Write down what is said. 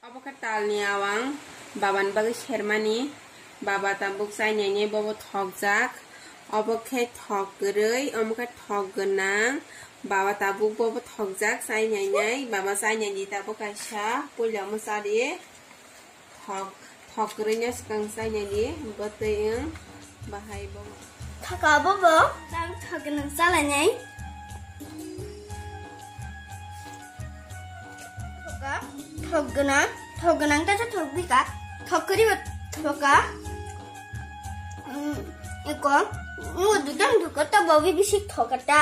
Obo katalni awang baban bagi chamani baba tambuk sainyanyi bobo thokjak obo khe thokgwrui omo khe thokgwnang baba tabuk bobo thokjak sainyanyi baba sainyanyi tabuk kaisa puila musari thokgwrui no sikang sainyanyi botui bahai bobo thaka bobo tang thokgwnang salanyai thokgwnang ta thokbika thokriba thoka iko nudu dang duka ta bobi bisik thokata